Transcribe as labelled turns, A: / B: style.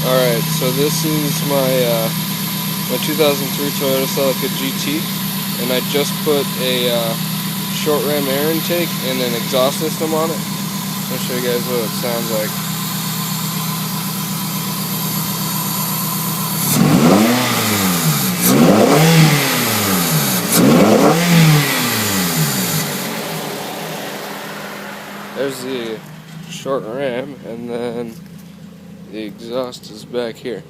A: Alright, so this is my 2003 Toyota Celica GT, and I just put a short ram air intake and an exhaust system on it. I'll show you guys what it sounds like. There's the short ram, and then the exhaust is back here.